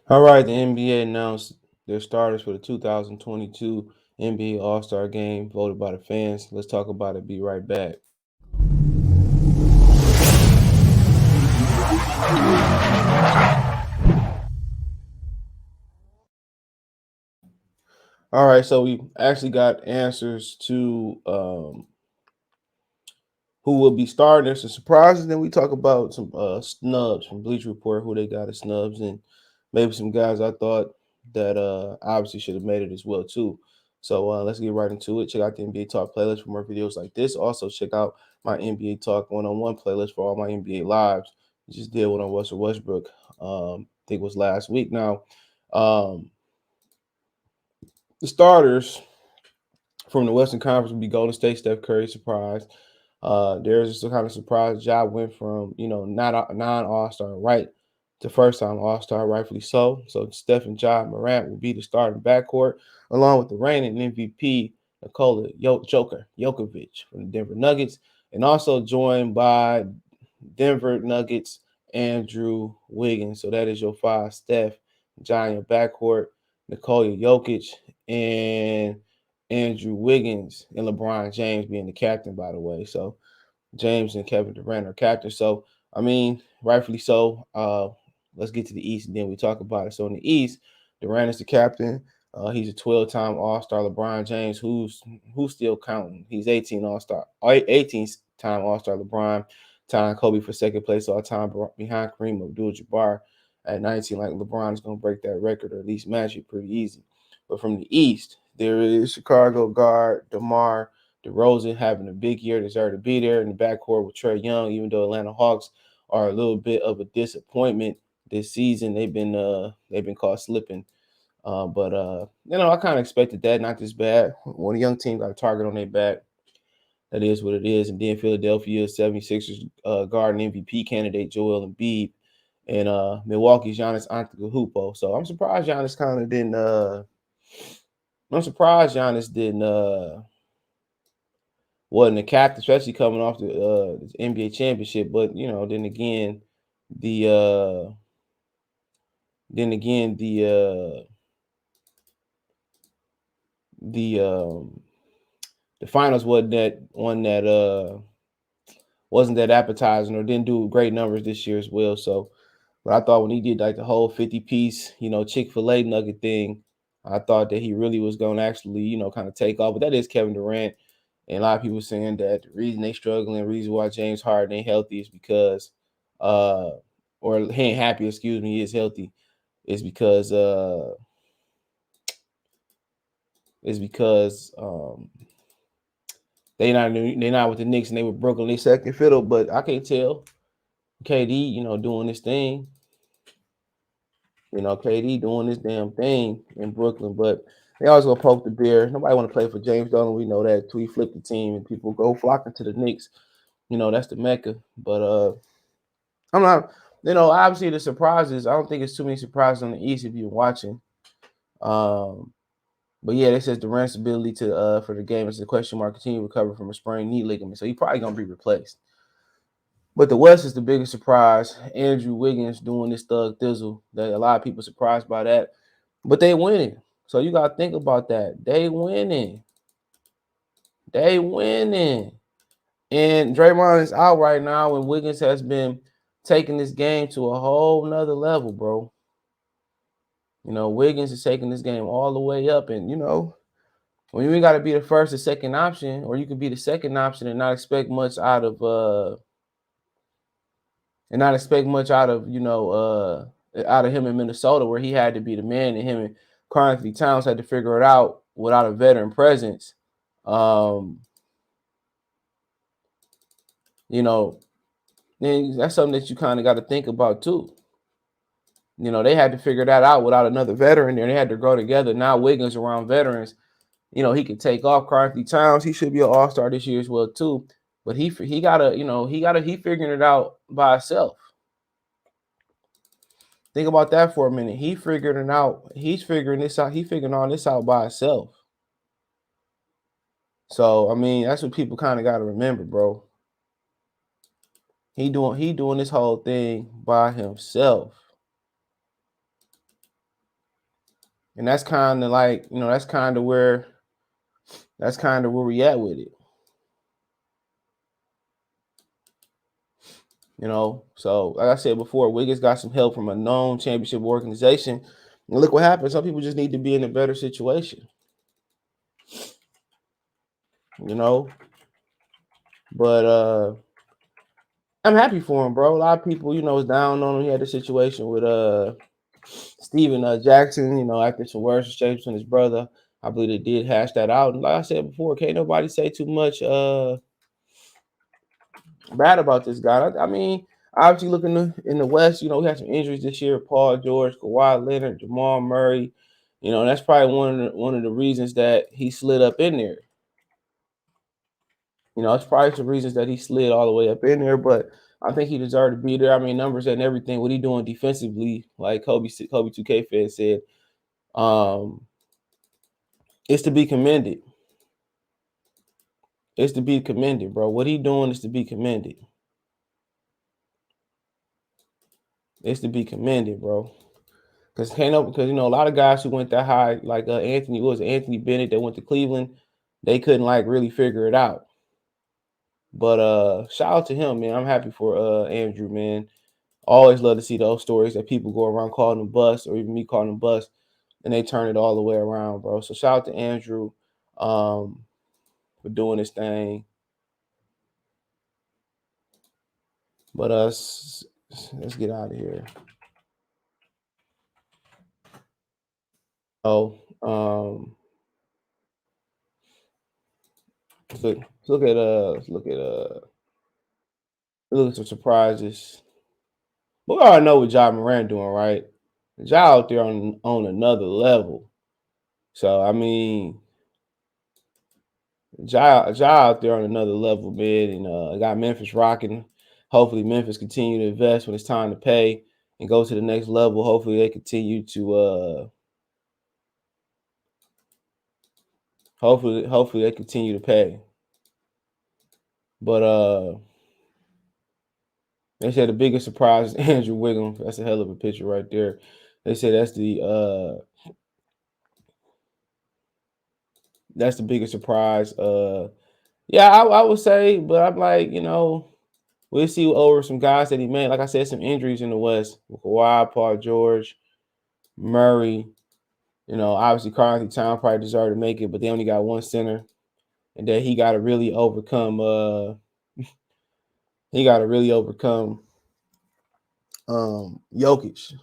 All right, the NBA announced their starters for the 2022 NBA All-Star Game, voted by the fans. Let's talk about it. Be right back. All right, so we actually got answers to who will be starting. There's some surprises. Then we talk about some snubs from Bleacher Report, who they got as snubs, and maybe some guys I thought that obviously should have made it as well too. So let's get right into it. Check out the NBA Talk playlist for more videos like this. Also check out my NBA Talk one-on-one playlist for all my NBA lives. We just did one on Russell Westbrook. I think it was last week. Now, um, the starters from the Western Conference would be Golden State, Steph Curry, surprise. There's just a kind of surprise. Ja went from not a non-All Star right to first time All Star, rightfully so. So Steph and Ja Morant will be the starting backcourt, along with the reigning MVP Nikola Jokovic from the Denver Nuggets, and also joined by Denver Nuggets Andrew Wiggins. So that is your five: Steph, Ja in your backcourt, Nikola Jokic, and Andrew Wiggins, and LeBron James being the captain, by the way. So James and Kevin Durant are captains. So I mean, rightfully so. Let's get to the East and then we talk about it. So in the East, Durant is the captain. He's a 12-time All-Star. LeBron James, who's still counting? He's 18 All-Star, 18th-time All-Star. LeBron tying Kobe for second place all time behind Kareem Abdul-Jabbar at 19. Like LeBron is going to break that record or at least match it pretty easy. But from the East, there is Chicago guard DeMar DeRozan having a big year, deserved to be there in the backcourt with Trae Young, even though Atlanta Hawks are a little bit of a disappointment this season. They've been caught slipping. I kind of expected that, not this bad. When a young team got a target on their back, that is what it is. And then Philadelphia 76ers guard and MVP candidate Joel Embiid and Milwaukee's Giannis Antetokounmpo. So I'm surprised Giannis kind of didn't I'm surprised Giannis didn't wasn't a captain, especially coming off the NBA championship. But then again, the then again the the finals wasn't that appetizing or didn't do great numbers this year as well. So, but I thought when he did like the whole 50-piece, Chick-fil-A nugget thing, I thought that he really was going to actually, kind of take off. But that is Kevin Durant. And a lot of people saying that the reason they struggling, the reason why James Harden ain't healthy is because, or he ain't happy, excuse me, he is healthy, is because, they not with the Knicks and they were Brooklyn, they second fiddle. But I can't tell KD, doing this thing, KD doing this damn thing in Brooklyn, but they always gonna poke the bear. Nobody want to play for James Dolan. We know that till he flipped the team and people go flocking to the Knicks. That's the Mecca. But I'm not, obviously the surprises. I don't think it's too many surprises on the East if you're watching. Um, but yeah, it says Durant's ability to for the game is a question mark. Continue to recover from a sprained knee ligament, so he's probably gonna be replaced. But the West is the biggest surprise. Andrew Wiggins doing this thug thizzle. That a lot of people surprised by that, but they winning. So you gotta think about that. They winning. They winning. And Draymond is out right now, and Wiggins has been taking this game to a whole nother level, bro. Wiggins is taking this game all the way up. And, when you ain't got to be the first or second option, or you could be the second option and not expect much out of out of him in Minnesota, where he had to be the man, and him and Karl Anthony Towns had to figure it out without a veteran presence. Um, then that's something that you kind of got to think about too. They had to figure that out without another veteran there. They had to grow together. Now Wiggins around veterans, he can take off. Karl Anthony Towns, he should be an all-star this year as well too. But he he figuring it out by himself. Think about that for a minute. He figured it out. He's figuring this out. He figuring all this out by himself. So I mean, that's what people kind of got to remember, bro. He doing this whole thing by himself. And that's kind of like, that's kind of where we at with it. So like I said before, Wiggins got some help from a known championship organization. And look what happened. Some people just need to be in a better situation, you know. But I'm happy for him, bro. A lot of people, was down on him. He had a situation with Steven Jackson, after some words exchanged from his brother. I believe they did hash that out. And like I said before, can't nobody say too much bad about this guy. I mean, obviously looking in the West, we had some injuries this year. Paul George, Kawhi Leonard, Jamal Murray. That's probably one of the reasons that he slid up in there. It's probably some reasons that he slid all the way up in there, but I think he deserved to be there. I mean, numbers and everything. What he doing defensively, like Kobe 2K Fed said, um, it's to be commended. It's to be commended, bro. What he doing is to be commended. It's to be commended, bro. Because a lot of guys who went that high, like Anthony Bennett that went to Cleveland, they couldn't like really figure it out. But shout out to him, man. I'm happy for Andrew, man. Always love to see those stories that people go around calling them bust, or even me calling them bust, and they turn it all the way around, bro. So shout out to Andrew for doing this thing. But let's get out of here. Oh, let's look at some surprises. We already know what Ja Morant doing, right? Ja out there on another level. So I mean, Ja out there on another level, man, and got Memphis rocking. Hopefully, Memphis continue to invest when it's time to pay and go to the next level. Hopefully, they continue to hopefully they continue to pay. But they said the biggest surprise is Andrew Wiggins. That's a hell of a picture right there. They said that's the biggest surprise. Yeah, I would say, but I'm like, we'll see over some guys that he made. Like I said, some injuries in the West with Kawhi, Paul George, Murray. Obviously Karl-Anthony Towns probably deserved to make it, but they only got one center, and then he got to really overcome. He got to really overcome Jokic.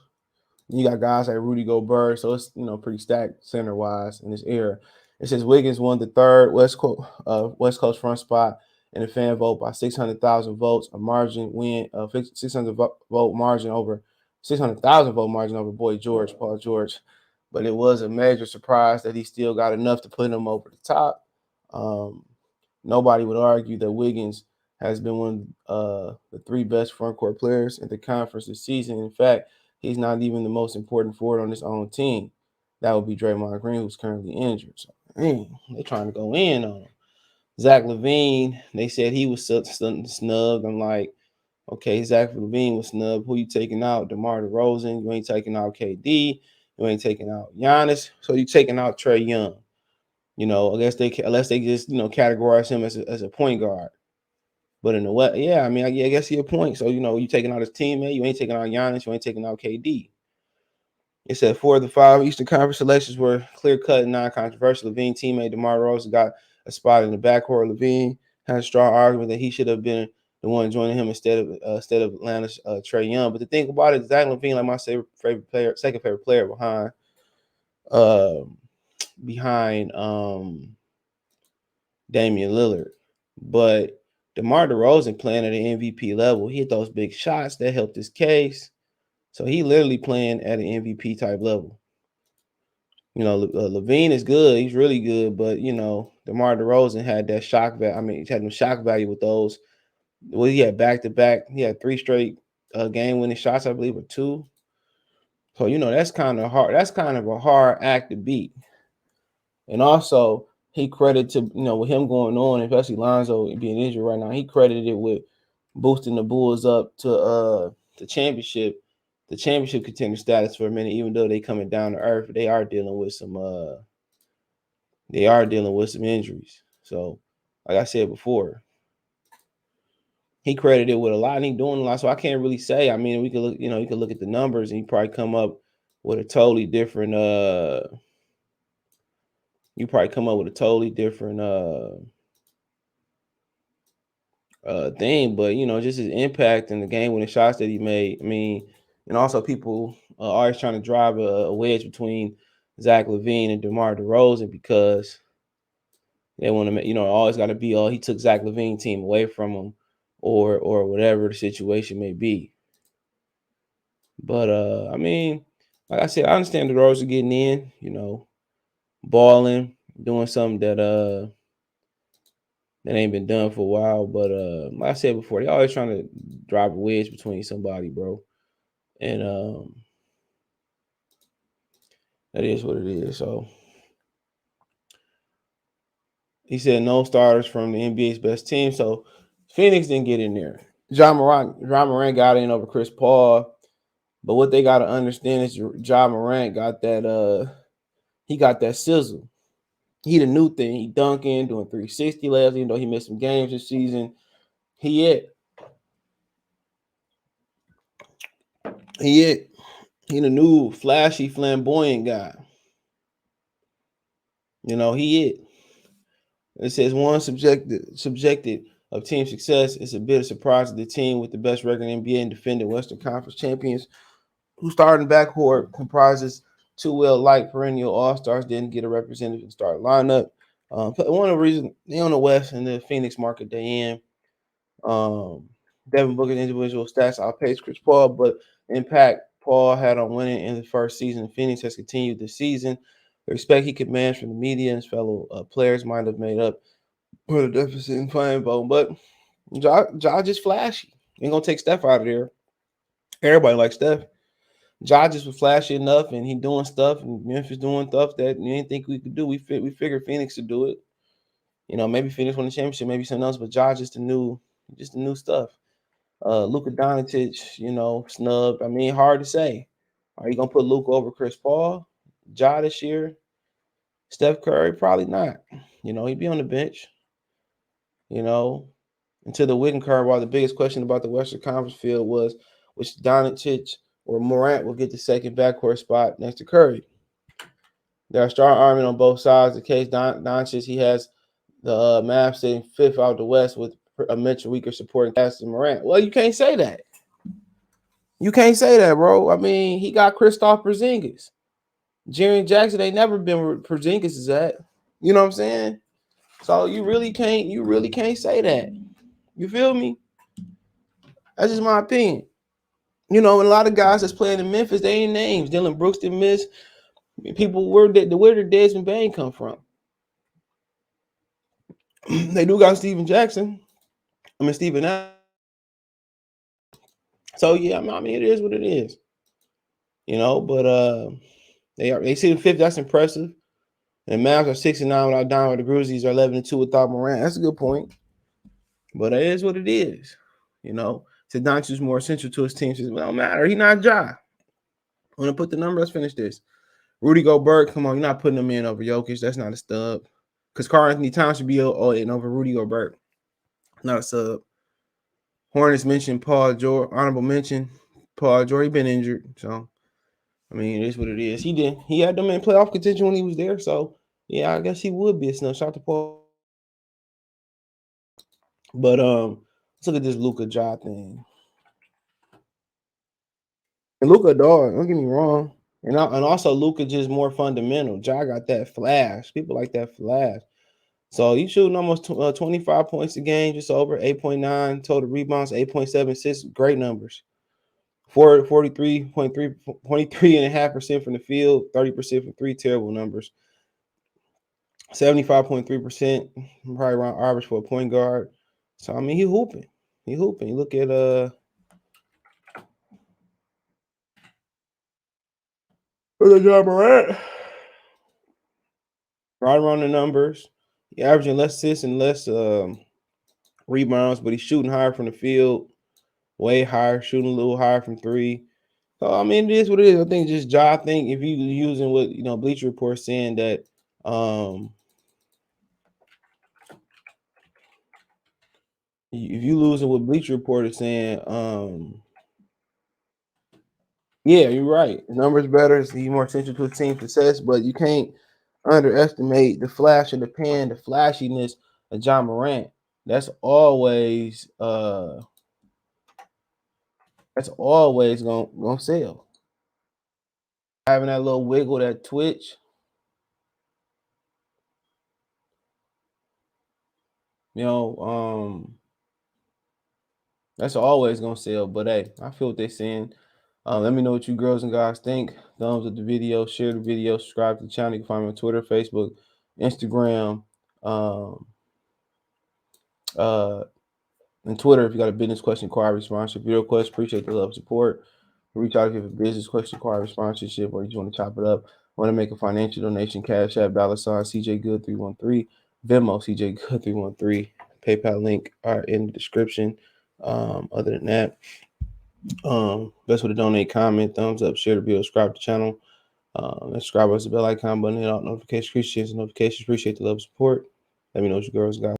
You got guys like Rudy Gobert, so it's pretty stacked center wise in this era. It says Wiggins won the third West Coast front spot in the fan vote by 600,000 votes, a margin win 600 vote margin over 600,000 vote margin over Paul George. But it was a major surprise that he still got enough to put him over the top. Nobody would argue that Wiggins has been one of the three best front court players in the conference this season. In fact, he's not even the most important forward on his own team. That would be Draymond Green, who's currently injured. So, they're trying to go in on him. Zach LaVine, they said he was snubbed. I'm like, okay, Zach LaVine was snubbed. Who you taking out? DeMar DeRozan. You ain't taking out KD. You ain't taking out Giannis. So you taking out Trae Young. Unless they just categorize him as a point guard. But in the West, yeah, I mean, I guess he a point. So you taking out his teammate. You ain't taking out Giannis. You ain't taking out KD. It said 4 of the 5 Eastern Conference selections were clear-cut and non-controversial. LaVine teammate DeMar DeRozan got a spot in the backcourt. LaVine had a strong argument that he should have been the one joining him instead of Atlanta's Trae Young. But the thing about it, Zach LaVine, like my favorite player, second favorite player behind Damian Lillard. But DeMar DeRozan playing at an MVP level. He hit those big shots that helped his case. So he literally playing at an MVP type level. LaVine is good. He's really good. But, DeMar DeRozan had that shock value. I mean, he had no shock value with those. Well, he had back-to-back. He had 3 straight game-winning shots, I believe, or 2. So, that's kind of hard. That's kind of a hard act to beat. And also, he credited to, with him going on, especially Lonzo being injured right now, he credited it with boosting the Bulls up to the championship the championship contender status for a minute, even though they coming down to earth. They are dealing with some injuries. So, like I said before, he credited with a lot and he doing a lot. So I can't really say. I mean, we could look, you could look at the numbers and you probably come up with a totally different thing, but just his impact and the game winning shots that he made. I mean, and also people always trying to drive a wedge between Zach LaVine and DeMar DeRozan because they want to, always got to be, oh, he took Zach LaVine team away from him, or whatever the situation may be. But I mean, like I said, I understand DeRozan getting in, balling, doing something that ain't been done for a while. But like I said before, they always trying to drive a wedge between somebody, bro. And that is what it is. So he said no starters from the NBA's best team. So Phoenix didn't get in there. John Morant got in over Chris Paul. But what they gotta understand is John Morant got that he got that sizzle. He the new thing. He dunking, doing 360 layups, even though he missed some games this season. He it. He it. He the new flashy, flamboyant guy. He it. It says one subjected of team success. It's a bit of surprise that the team with the best record in NBA and defending Western Conference champions, whose starting backcourt comprises two well-liked perennial all-stars, didn't get a representative in the starting lineup. One of the reasons they on the West and the Phoenix market they in. Devin Booker's individual stats outpaced Chris Paul, but the impact Paul had on winning in the first season Phoenix has continued this season. The respect he commands from the media and his fellow players might have made up for the deficit in playing vote, but Ja just flashy. Ain't gonna take Steph out of there. Everybody likes Steph. Ja just was flashy enough, and he doing stuff, and Memphis doing stuff that you didn't think we could do. We figured Phoenix could do it. Maybe Phoenix won the championship, maybe something else, but Ja just the new stuff. Luka Doncic, snubbed. I mean, hard to say. Are you gonna put Luka over Chris Paul, Ja this year? Steph Curry, probably not. He'd be on the bench. You know, until the Witten curve. While the biggest question about the Western Conference field was which Doncic or Morant will get the second backcourt spot next to Curry. There are strong arguments on both sides. The case Doncic, he has the Mavs sitting fifth out the West with a much weaker supporting cast than Morant. Well, you can't say that. You can't say that, bro. I mean, he got Kristaps Porzingis. Jaren Jackson ain't never been where Porzingis is at. You know what I'm saying? So you really can't say that. You feel me? That's just my opinion. And a lot of guys that's playing in Memphis, they ain't names. Dylan Brooks didn't miss. People, where did Desmond Bain come from? They do got Steven Jackson. Steven Adams. So yeah, I mean, it is what it is. But they sit in fifth. That's impressive. And the Mavs are 6-9 without Don. The Grizzlies are 11-2 without Morant. That's a good point. But it is what it is. So Doncic's more essential to his team. Says, well, it don't matter. He not Ja. I'm gonna put the number. Let's finish this. Rudy Gobert, come on, you're not putting him in over Jokic. That's not a stub. Because Karl Anthony Towns should be in over Rudy Gobert. Not a sub. Hornets mentioned Paul George. Honorable mention. Paul George, he been injured. So, I mean, it is what it is. He had them in playoff contention when he was there. So, yeah, I guess he would be a snub. Shout out to Paul. But let's look at this Luka Ja thing. And Luka, dog, don't get me wrong. And also Luka just more fundamental. Ja got that flash. People like that flash. So you shooting almost 25 points a game, just over 8.9 total rebounds, 8.76, great numbers. 43.3, 23.5% from the field, 30% from three, terrible numbers. 75.3%, probably around average for a point guard. So I mean, he hooping. He hooping. You look at Ja Morant. Right around the numbers. He averaging less assists and less rebounds, but he's shooting higher from the field, way higher, shooting a little higher from three. I mean, it is what it is. I think just I think if you using what Bleacher Report saying that um if you losing what Bleacher Report is saying, yeah, you're right. The numbers better. He's more essential to a team success, but you can't underestimate the flash in the pan, the flashiness of John Morant. That's always gonna sell. Having that little wiggle, that twitch, you know, that's always gonna sell. But hey, I feel what they're saying. Let me know what you girls and guys think. Thumbs up the video, share the video, subscribe to the channel. You can find me on Twitter, Facebook, Instagram, um, uh, and Twitter. If you got a business question, inquiry, sponsorship, video question, appreciate the love, support. Reach out if you have a business question, inquiry, sponsorship, or you just want to chop it up. Want to make a financial donation? Cash App, $ CJ Good 313, Venmo CJ Good 313. PayPal link are in the description. Other than that, best way to donate, comment, thumbs up, share the video, subscribe to the channel. Subscribe us the bell icon button, hit all notifications, notifications. Appreciate the love, support. Let me know what you girls got.